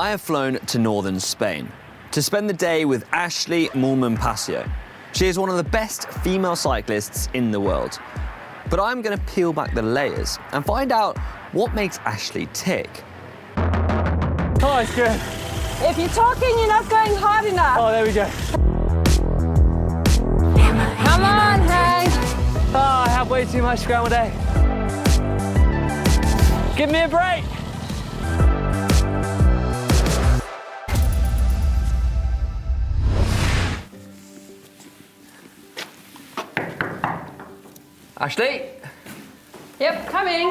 I have flown to northern Spain to spend the day with Ashleigh Moolman-Pasio. She is one of the best female cyclists in the world. But I'm going to peel back the layers and find out what makes Ashleigh tick. Oh, it's good. If you're talking, you're not going hard enough. Oh, there we go. Come on, Hank. Oh, I have way too much scramble day. Give me a break. Ashleigh? Yep, coming.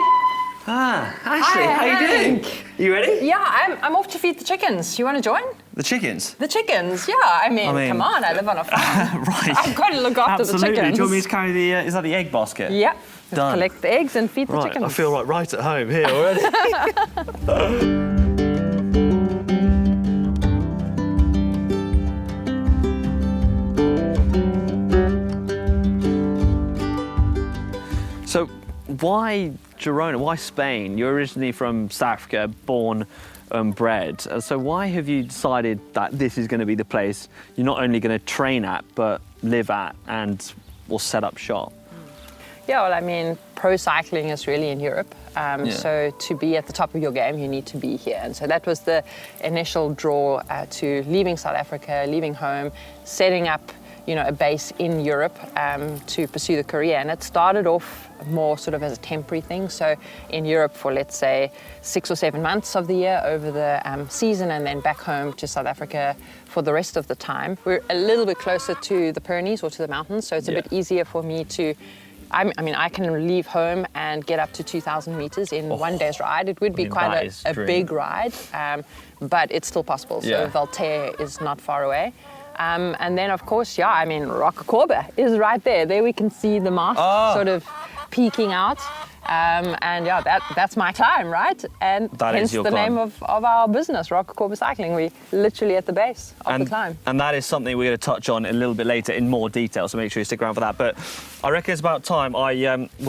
Ah, Ashleigh, Hi, how you doing? Hank. You ready? Yeah, I'm off to feed the chickens. You want to join? The chickens? The chickens, yeah. I mean, come on, I live on a farm. Right. I've got to look after the chickens. Do you want me to carry the, is that the egg basket? Yeah. Done. Collect the eggs and feed the chickens. I feel right at home here already. So why Girona? Why Spain? You're originally from South Africa, born and bred. So why have you decided that this is going to be the place you're not only going to train at, but live at and will set up shop? Yeah, well, I mean, pro cycling is really in Europe. So to be at the top of your game, you need to be here. And so that was the initial draw to leaving South Africa, leaving home, setting up a base in Europe to pursue the career. And it started off more sort of as a temporary thing. So in Europe for, let's say, 6 or 7 months of the year over the season, and then back home to South Africa for the rest of the time. We're a little bit closer to the Pyrenees or to the mountains, so it's a bit easier for me to, I can leave home and get up to 2,000 meters in one day's ride. It would be quite a big ride, but it's still possible. So Valterre is not far away. And then, of course, Rocacorba is right there. There we can see the mast sort of peeking out. That's my climb, right? And that hence is the climb. name of our business, Rocacorba Cycling. We're literally at the base of the climb. And that is something we're going to touch on a little bit later in more detail, so make sure you stick around for that. But I reckon it's about time I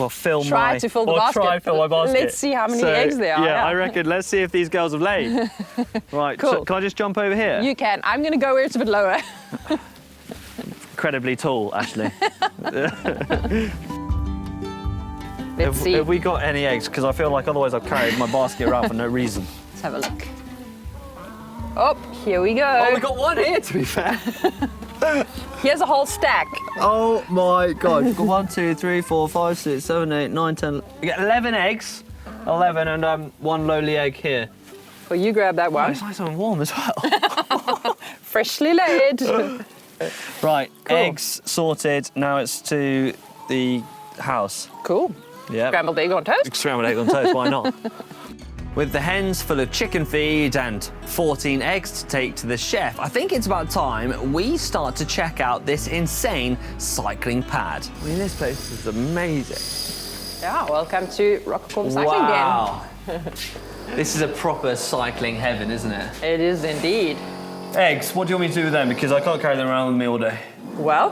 fill Try to fill the basket. Try to fill my basket. Let's see how many eggs there are. Yeah, I reckon. Let's see if these girls have laid. Right, cool. So can I just jump over here? You can. I'm going to go where it's a bit lower. Incredibly tall, Ashleigh. Let's see. Have we got any eggs? Because I feel like otherwise I've carried my basket around for no reason. Let's have a look. Oh, here we go. Oh, we got one here, to be fair. Here's a whole stack. Oh my God. We've got 1, 2, 3, 4, 5, 6, 7, 8, 9, 10. We get 11 eggs. 11 and one lowly egg here. Well, you grab that one. Oh, it's nice and warm as well. Freshly laid. Right, Cool. eggs sorted. Now it's to the house. Cool. Yeah. Scrambled egg on toast. Scrambled egg on toast, why not? With the hens full of chicken feed and 14 eggs to take to the chef, I think it's about time we start to check out this insane cycling pad. I mean, this place is amazing. Yeah, welcome to Rocacorba Cycling Wow. This is a proper cycling heaven, isn't it? Again. It is indeed. Eggs, what do you want me to do with them? Because I can't carry them around with me all day. Well,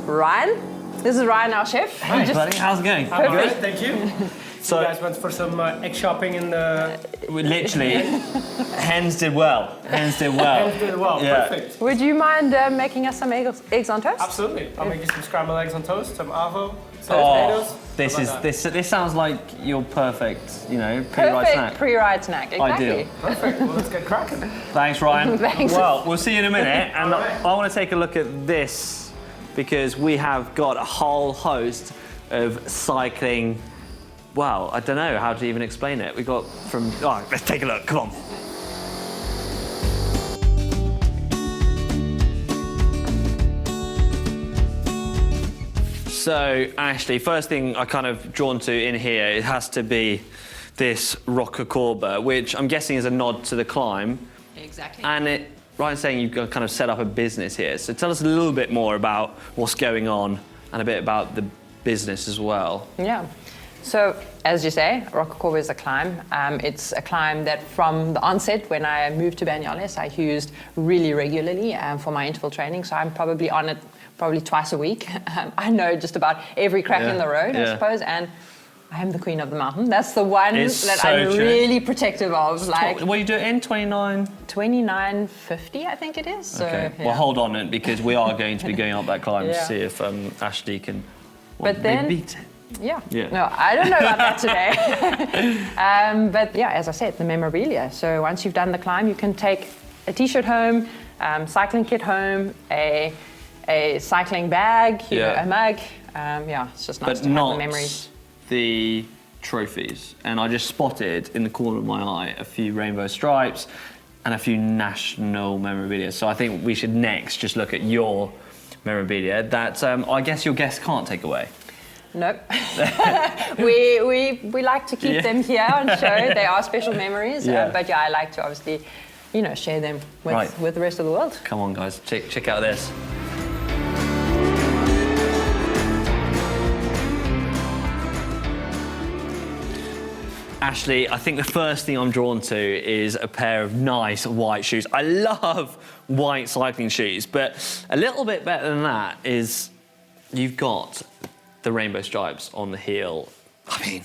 Ryan, this is Ryan, our chef. Hi, buddy. How's it going? I'm good, thank you. So, You guys went for some egg shopping in the... literally, hens did well. Hens did well. Hens did well, Yeah. perfect. Would you mind making us some eggs on toast? Absolutely. I'll make you some scrambled eggs on toast, some avo, some potatoes. This sounds like your perfect, pre-ride snack. Perfect pre-ride snack, exactly. Ideal. Perfect, well, let's get cracking. Thanks, Ryan. Thanks. Well, we'll see you in a minute, and I want to take a look at this because we have got a whole host of cycling. Well, I don't know how to even explain it. We got from. Oh, let's take a look. Come on. So, Ashleigh, first thing I kind of drawn to in here, it has to be this Rocacorba, which I'm guessing is a nod to the climb. Exactly. And Ryan's saying you've kind of set up a business here. So tell us a little bit more about what's going on and a bit about the business as well. Yeah. So, as you say, Rocacorba is a climb. It's a climb that from the onset, when I moved to Banyoles, I used really regularly for my interval training. So I'm probably on it twice a week. I know just about every crack in the road, I suppose. And I am the queen of the mountain. That's the one It's that so I'm true. really protective of. Like What do you do it in? 29? 29.50, I think it is. So, Okay. yeah. Well, hold on then, because we are going to be going up that climb to Yeah. see if Ashleigh can But then- beat it. Yeah. Yeah. No, I don't know about that today. But yeah, as I said, the memorabilia. So once you've done the climb, you can take a t-shirt home, cycling kit home, a cycling bag, you know, Yeah. a mug. It's just nice But to have not the memories. the trophies. And I just spotted in the corner of my eye a few rainbow stripes and a few national memorabilia. So I think we should next just look at your memorabilia that I guess your guests can't take away. Nope. we like to keep Yeah. them here on show. They are special memories. Yeah. But yeah, I like to obviously, you know, share them with, Right. with the rest of the world. Come on, guys, check out this. Ashleigh, I think the first thing I'm drawn to is a pair of nice white shoes. I love white cycling shoes, but a little bit better than that is you've got the rainbow stripes on the heel. I mean,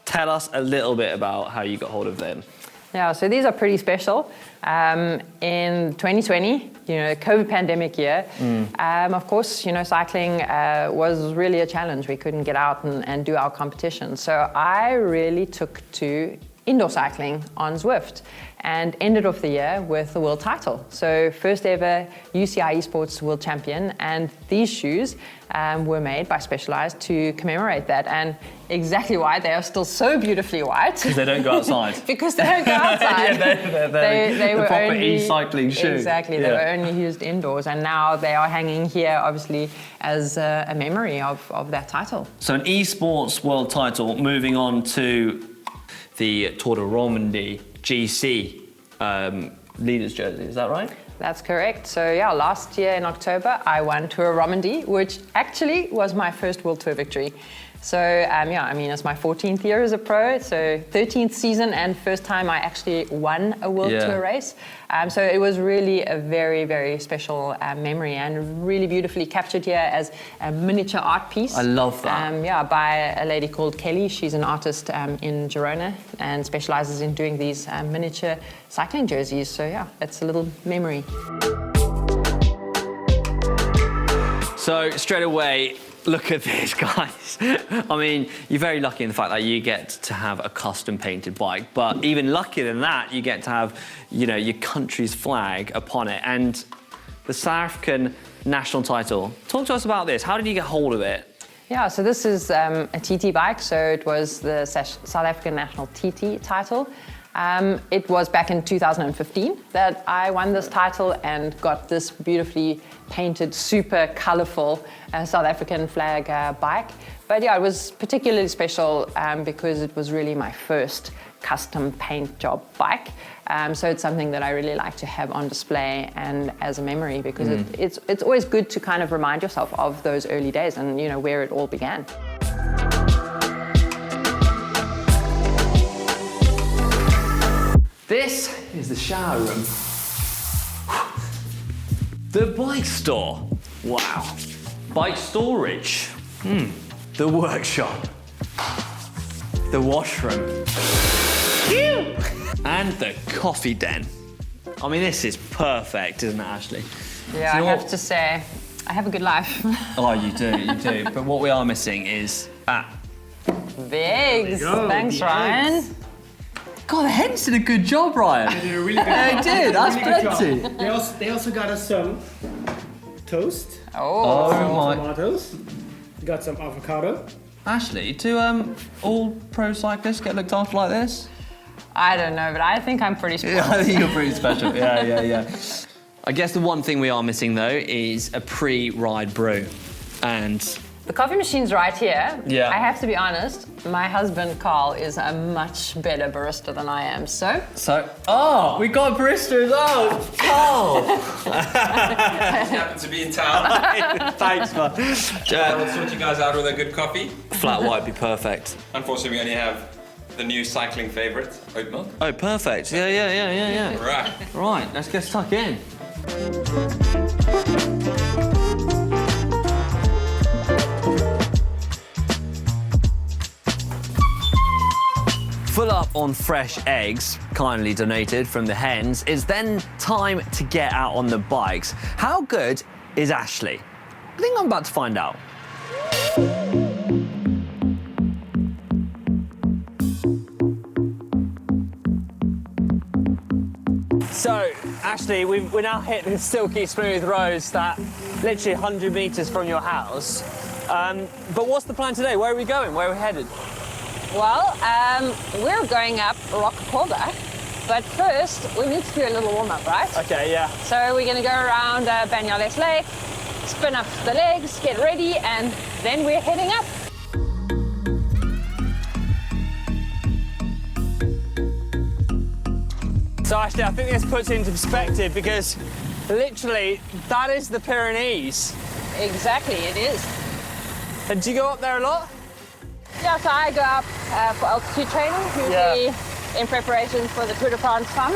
tell us a little bit about how you got hold of them. Yeah, so these are pretty special. In 2020, you know, COVID pandemic year, of course, you know, cycling was really a challenge. We couldn't get out and do our competition. So I really took to indoor cycling on Zwift and ended off the year with the world title. So first ever UCI Esports World Champion, and these shoes were made by Specialized to commemorate that. And exactly why they are still so beautifully white. Because they don't go outside. Because they don't go outside. They the were proper only e-cycling shoe. Exactly, they were only used indoors, and now they are hanging here, obviously, as a memory of that title. So an esports world title, moving on to the Tour de Romandie GC leaders jersey, is that right? That's correct. So yeah, last year in October, I won Tour Romandie, which actually was my first World Tour victory. So I mean, it's my 14th year as a pro, so 13th season and first time I actually won a World Tour race. So it was really a very, very special memory and really beautifully captured here as a miniature art piece. I love that. By a lady called Kelly. She's an artist in Girona and specializes in doing these miniature cycling jerseys. So yeah, it's a little memory. So straight away, look at this, guys. I mean, you're very lucky in the fact that you get to have a custom painted bike, but even luckier than that, you get to have, you know, your country's flag upon it and the South African national title. Talk to us about this. How did you get hold of it? Yeah, so this is a TT bike, so it was the South African national TT title. It was back in 2015 that I won this title and got this beautifully painted, super colourful South African flag bike. But yeah, it was particularly special because it was really my first custom paint job bike. So it's something that I really like to have on display and as a memory because it's always good to kind of remind yourself of those early days and, you know, where it all began. This is the shower room. The bike store. Wow. Bike storage. The workshop. The washroom. Phew! And the coffee den. I mean, this is perfect, isn't it, Ashleigh? Yeah, I have to say, I have a good life. Oh, you do. But what we are missing is... Bigs. Thanks, Ryan. God, the hens did a good job, Ryan. They did a really good job. They did, that's Really good plenty. job. They also got us some toast, Oh my... tomatoes, got some avocado. Ashleigh, do all pro cyclists get looked after like this? I don't know, but I think I'm pretty spoiled. Yeah, I think you're pretty special. Yeah. I guess the one thing we are missing, though, is a pre-ride brew. And... The coffee machine's right here. Yeah. I have to be honest, my husband Carl is a much better barista than I am, so... Oh, we got a barista as well. Carl. Happen to be in town. Thanks, man. I'll sort you guys out with a good coffee. Flat white would be perfect. Unfortunately, we only have the new cycling favorite, oat milk. Oh, perfect. Yeah. Right. Right, let's get stuck in. full up on fresh eggs, kindly donated from the hens, it's then time to get out on the bikes. How good is Ashleigh? I think I'm about to find out. So, Ashleigh, we're now hitting silky smooth roads that literally 100 metres from your house. But what's the plan today? Where are we going? Where are we headed? Well, we're going up Rocacorba, but first we need to do a little warm-up, right? Okay, yeah. So we're going to go around Banyoles Lake, spin up the legs, get ready, and then we're heading up. So Ashleigh, I think this puts it into perspective because literally that is the Pyrenees. Exactly, it is. And do you go up there a lot? Yeah, so I go up for altitude training, usually in preparation for the Tour de France fun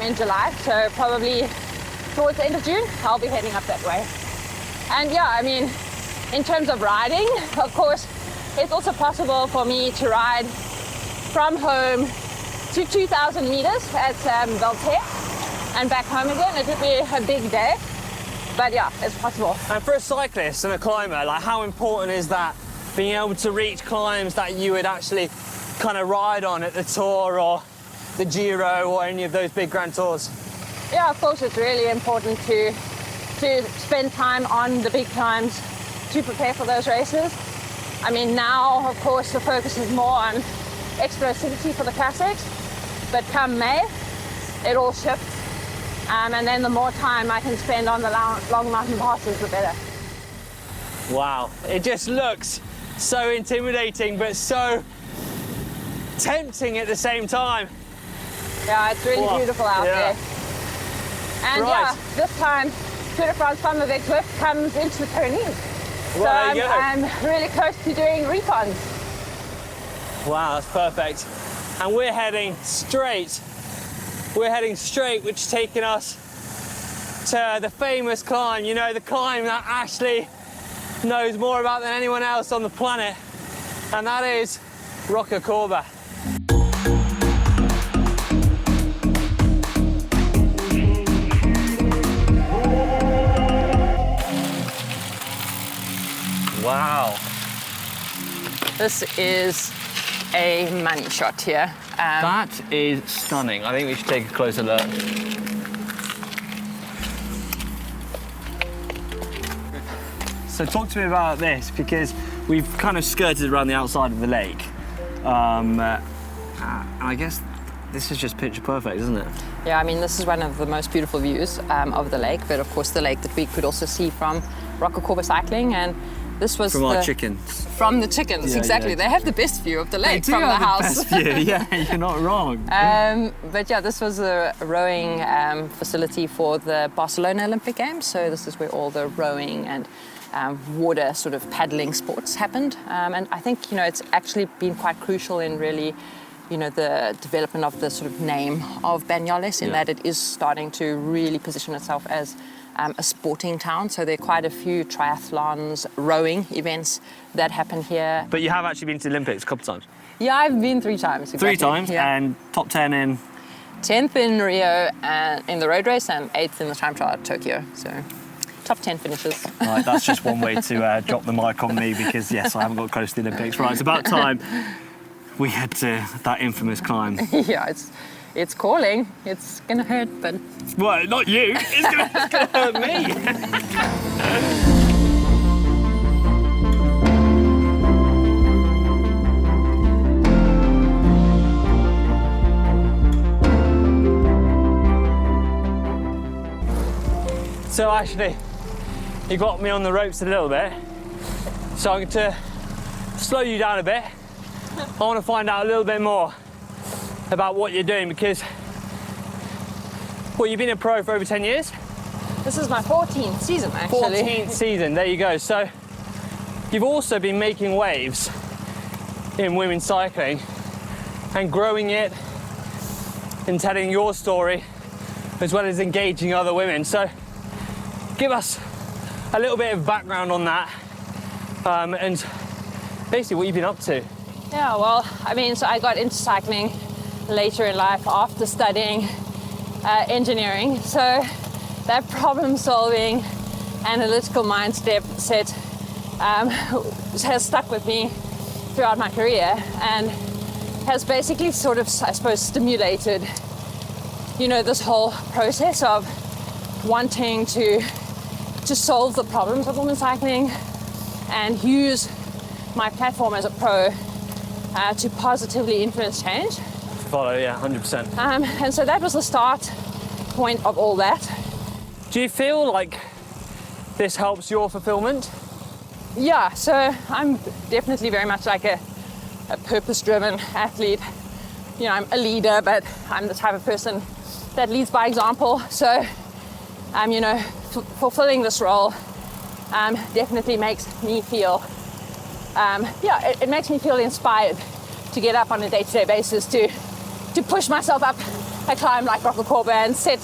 in July. So probably towards the end of June, I'll be heading up that way. And yeah, I mean, in terms of riding, of course, it's also possible for me to ride from home to 2,000 meters at Belter and back home again. It would be a big day, but yeah, it's possible. And for a cyclist and a climber, like how important is that, being able to reach climbs that you would actually kind of ride on at the Tour or the Giro or any of those big Grand Tours? Yeah, of course, it's really important to spend time on the big climbs to prepare for those races. I mean, now, of course, the focus is more on explosivity for the classics, but come May, it all shifts. And then the more time I can spend on the long mountain passes, the better. Wow, it just looks so intimidating, but so tempting at the same time. Yeah, it's really beautiful out there. And yeah, this time, Tour de France Fun with Eclipse comes into the Pyrenees. So I'm really close to doing recons. Wow, that's perfect. And we're heading straight. We're heading straight, which is taking us to the famous climb. You know, the climb that Ashleigh knows more about than anyone else on the planet. And that is Rocacorba. Wow. This is a money shot here. That is stunning. I think we should take a closer look. So talk to me about this, because we've kind of skirted around the outside of the lake. I guess this is just picture perfect, isn't it? Yeah, I mean, this is one of the most beautiful views of the lake, but of course the lake that we could also see from Rocacorba Cycling, and this was our chickens. From the chickens, yeah, exactly. Yeah. They have the best view of the lake from the house. Best view. Yeah, you're not wrong. But yeah, this was a rowing facility for the Barcelona Olympic Games. So this is where all the rowing and water sort of paddling sports happened. And I think, you know, it's actually been quite crucial in really, you know, the development of the sort of name of Banyoles, in that it is starting to really position itself as a sporting town. So there are quite a few triathlons, rowing events that happen here. But you have actually been to the Olympics a couple of times? Yeah, I've been 3 times. Exactly. 3 times, yeah. and top 10 in? 10th in Rio and in the road race, and 8th in the time trial at Tokyo. So top 10 finishes. Right, that's just one way to drop the mic on me, because yes, I haven't got close to the Olympics. Right, it's about time we head to that infamous climb. Yeah, it's calling. It's gonna hurt, but... Well, not you. It's gonna hurt me. So Ashleigh, you got me on the ropes a little bit, so I'm going to slow you down a bit. I want to find out a little bit more about what you're doing, because, well, you've been a pro for over 10 years? This is my 14th season, actually. 14th season, there you go. So you've also been making waves in women's cycling and growing it and telling your story, as well as engaging other women. So give us a little bit of background on that, and basically what you've been up to. Yeah, well, I mean, so I got into cycling later in life after studying engineering. So that problem-solving, analytical mindset has stuck with me throughout my career and has basically sort of, I suppose, stimulated, you know, this whole process of wanting to solve the problems of women's cycling and use my platform as a pro to positively influence change. Follow, yeah, 100%. And so that was the start point of all that. Do you feel like this helps your fulfillment? Yeah, so I'm definitely very much like a purpose-driven athlete. You know, I'm a leader, but I'm the type of person that leads by example. So, you know, fulfilling this role definitely makes me feel, it makes me feel inspired to get up on a day-to-day basis to push myself up a climb like Rocacorba and set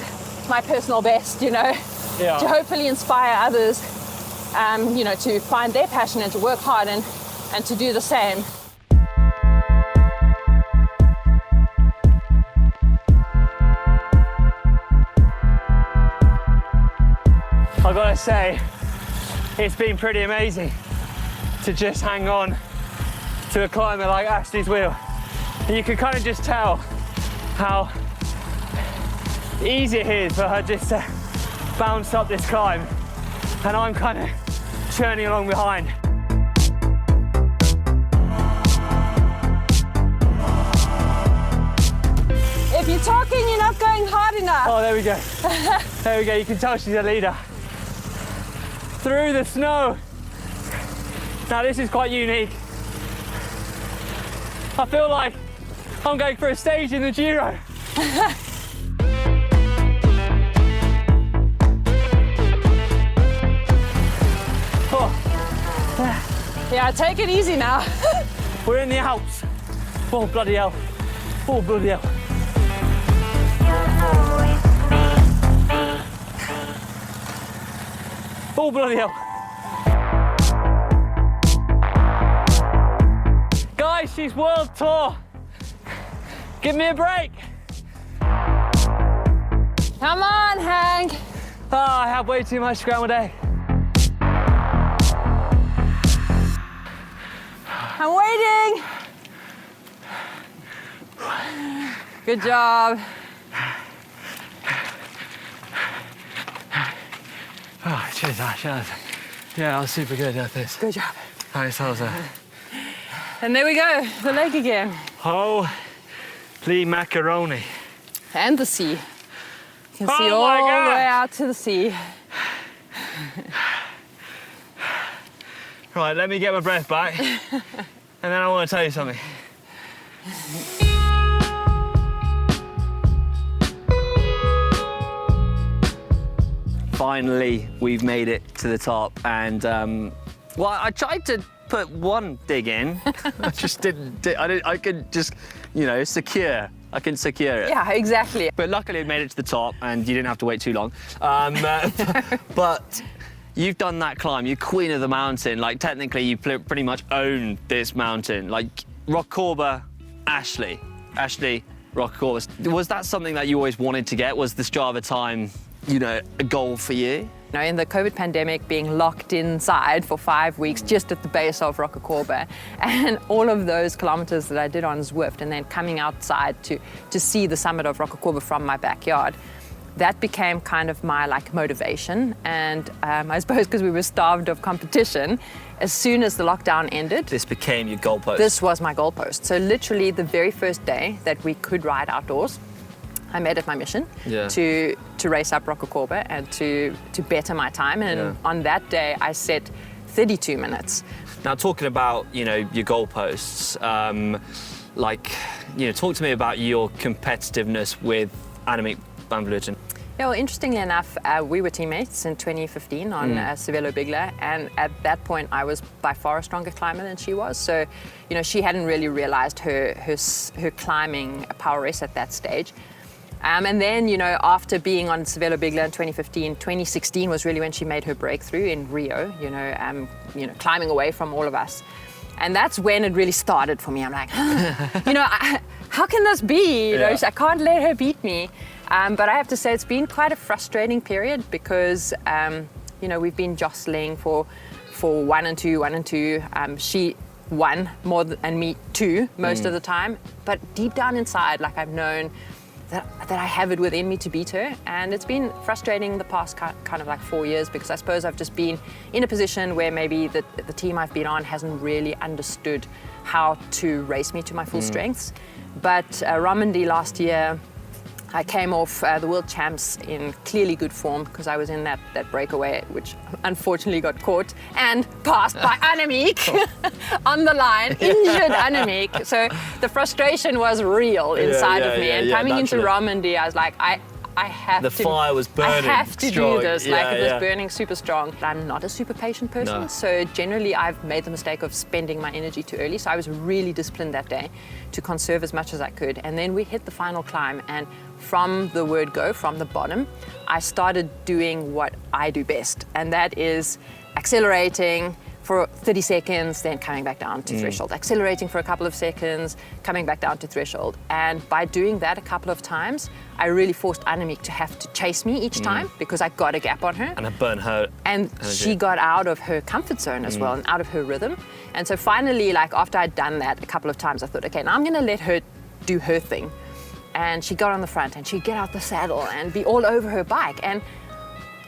my personal best, you know, to hopefully inspire others, you know, to find their passion and to work hard and to do the same. I've got to say, it's been pretty amazing to just hang on to a climber like Ashleigh's wheel. And you can kind of just tell how easy it is for her just to bounce up this climb. And I'm kind of churning along behind. If you're talking, you're not going hard enough. Oh, there we go. There we go. You can tell she's a leader. Through the snow. Now this is quite unique. I feel like I'm going for a stage in the Giro. Yeah, take it easy now. We're in the Alps. Oh, bloody hell. Oh, bloody hell. Oh, bloody hell. Guys, she's world tour. Give me a break. Come on, Hank. Oh, I have way too much scrambled egg. I'm waiting. Good job. Oh, cheers, Ash. Yeah, that was super good at this. Good job. Nice, that was And there we go, the lake again. Holy macaroni. And the sea. You can see Oh all my the God. way out to the sea. Right, let me get my breath back. And then I want to tell you something. Finally, we've made it to the top, and well, I tried to put one dig in. I just didn't. I could just, you know, secure. I can secure it. Yeah, exactly. But luckily, we made it to the top, and you didn't have to wait too long. But you've done that climb. You're queen of the mountain. Like technically, you pretty much own this mountain. Like Rocacorba, Ashleigh, Rocacorba. Was that something that you always wanted to get? Was the Strava time, you know, a goal for you? You know, in the COVID pandemic, being locked inside for 5 weeks just at the base of Rocacorba, and all of those kilometers that I did on Zwift, and then coming outside to see the summit of Rocacorba from my backyard, that became kind of my like motivation. And I suppose because we were starved of competition, as soon as the lockdown ended, This became your goalpost. this was my goalpost. So literally the very first day that we could ride outdoors, I made it my mission to race up Rocacorba and to better my time. And on that day, I set 32 minutes. Now, talking about, you know, your goalposts, like, you know, talk to me about your competitiveness with Annemiek van Vleuten. Yeah, well, interestingly enough, we were teammates in 2015 on Cervelo Bigla, and at that point, I was by far a stronger climber than she was. So, you know, she hadn't really realized her climbing power race at that stage. And then, you know, after being on Cervelo Bigla in 2015, 2016 was really when she made her breakthrough in Rio, you know, climbing away from all of us. And that's when it really started for me. I'm like, you know, how can this be? You know, I can't let her beat me. But I have to say it's been quite a frustrating period because, you know, we've been jostling for 1 and 2, 1 and 2. She won more and me 2 most of the time. But deep down inside, like I've known that I have it within me to beat her. And it's been frustrating the past kind of like 4 years because I suppose I've just been in a position where maybe the team I've been on hasn't really understood how to race me to my full strengths. But Romandy last year, I came off the World Champs in clearly good form because I was in that breakaway, which unfortunately got caught and passed by Annemiek on the line, injured Annemiek. So the frustration was real inside of me. And coming into Romandy, I was like, I have the to. fire was burning. I have to strong. do this. Like it was burning super strong. I'm not a super patient person, No. so generally I've made the mistake of spending my energy too early. So I was really disciplined that day to conserve as much as I could. And then we hit the final climb, and from the word go, from the bottom, I started doing what I do best, and that is accelerating for 30 seconds, then coming back down to threshold, accelerating for a couple of seconds, coming back down to threshold. And by doing that a couple of times, I really forced Annemiek to have to chase me each time because I got a gap on her. And it burned her And energy. she got out of her comfort zone as well and out of her rhythm. And so finally, like after I'd done that a couple of times, I thought, okay, now I'm gonna let her do her thing. And she got on the front and she'd get out the saddle and be all over her bike. And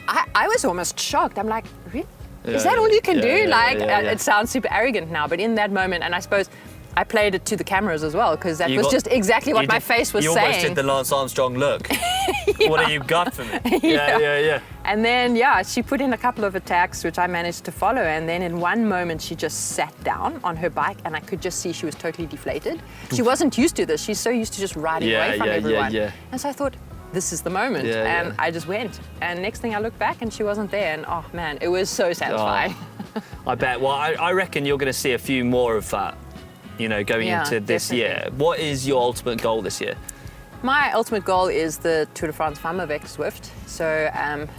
I was almost shocked. I'm like, really? Is that all you can do? It sounds super arrogant now, but in that moment, and I suppose I played it to the cameras as well, because that was just exactly what my face was saying. You almost did the Lance Armstrong look. What have you got for me? Yeah. And then, she put in a couple of attacks, which I managed to follow. And then in one moment, she just sat down on her bike, and I could just see she was totally deflated. She wasn't used to this. She's so used to just riding away from everyone. And so I thought, this is the moment. And I just went. And next thing I looked back, and she wasn't there. And oh man, it was so satisfying. I bet. Well, I reckon you're going to see a few more of that, you know, going into this year. What is your ultimate goal this year? My ultimate goal is the Tour de France Femme avec Zwift. So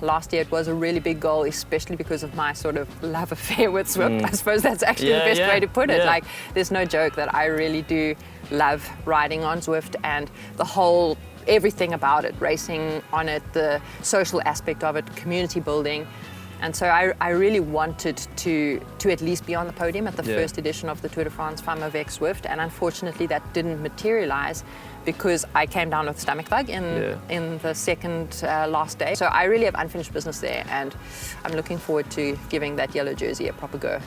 last year it was a really big goal, especially because of my sort of love affair with Zwift. I suppose that's actually the best way to put it. Like, there's no joke that I really do love riding on Zwift and the whole, everything about it, racing on it, the social aspect of it, community building. And so I really wanted to at least be on the podium at the first edition of the Tour de France Femme avec Zwift, and unfortunately that didn't materialize because I came down with stomach bug in the second last day. So I really have unfinished business there, and I'm looking forward to giving that yellow jersey a proper go.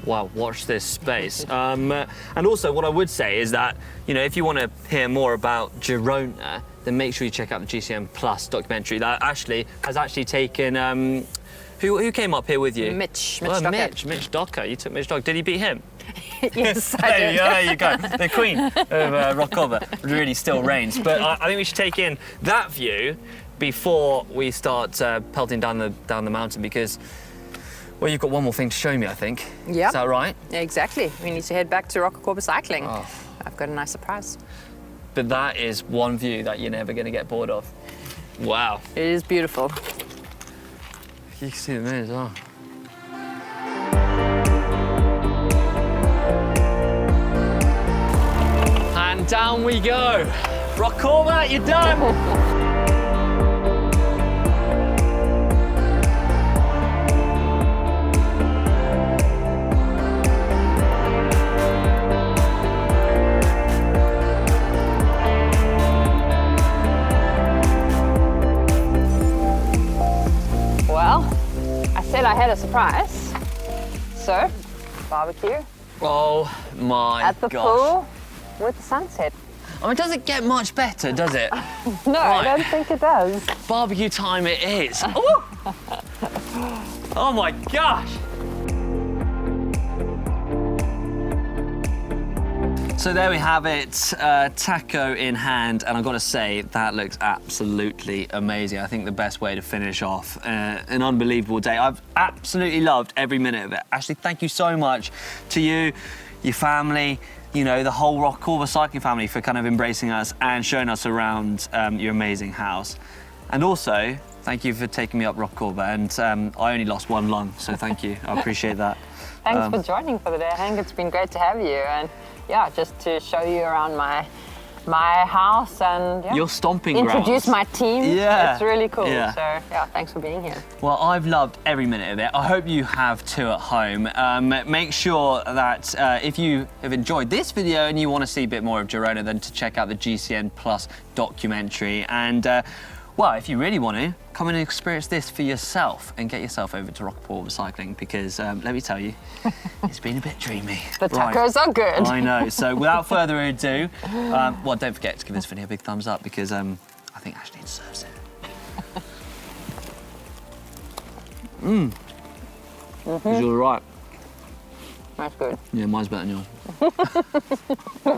Wow, watch this space. And also what I would say is that, you know, if you want to hear more about Girona, then make sure you check out the GCN Plus documentary that Ashleigh has actually taken. Who came up here with you? Mitch Docker. Mitch Docker. You took Mitch Docker. Did he beat him? Yes, I did. There you go. The queen of Rocacorba really still reigns. But I think we should take in that view before we start pelting down the mountain, because, well, you've got one more thing to show me, I think. Yeah. Is that right? Exactly. We need to head back to Rocacorba Cycling. Oh. I've got a nice surprise. But that is one view that you're never going to get bored of. Wow. It is beautiful. You can see the moon as well. And down we go. Rocacorba, you're done. I had a surprise. So, barbecue. Oh my at the gosh. pool with the sunset. I mean, does it get much better, does it? No, right. I don't think it does. Barbecue time it is. Oh my gosh. So there we have it, taco in hand, and I've got to say, that looks absolutely amazing. I think the best way to finish off an unbelievable day. I've absolutely loved every minute of it. Ashleigh, thank you so much to you, your family, you know, the whole Rocacorba Cycling family for kind of embracing us and showing us around your amazing house. And also, thank you for taking me up Rocacorba, and I only lost one lung, so thank you, I appreciate that. Thanks for joining for the day. I think it's been great to have you, and yeah, just to show you around my house and Your stomping introduce grounds. my team. Yeah. It's really cool. Yeah. So yeah, thanks for being here. Well, I've loved every minute of it. I hope you have too at home. Make sure that if you have enjoyed this video and you want to see a bit more of Girona, then to check out the GCN Plus documentary. And well, if you really want to, come and experience this for yourself and get yourself over to Rocacorba Cycling, because let me tell you, it's been a bit dreamy. The tacos are good. I know. So without further ado, well, don't forget to give this video a big thumbs up, because I think Ashleigh deserves it. You're right. That's good. Yeah, mine's better than yours.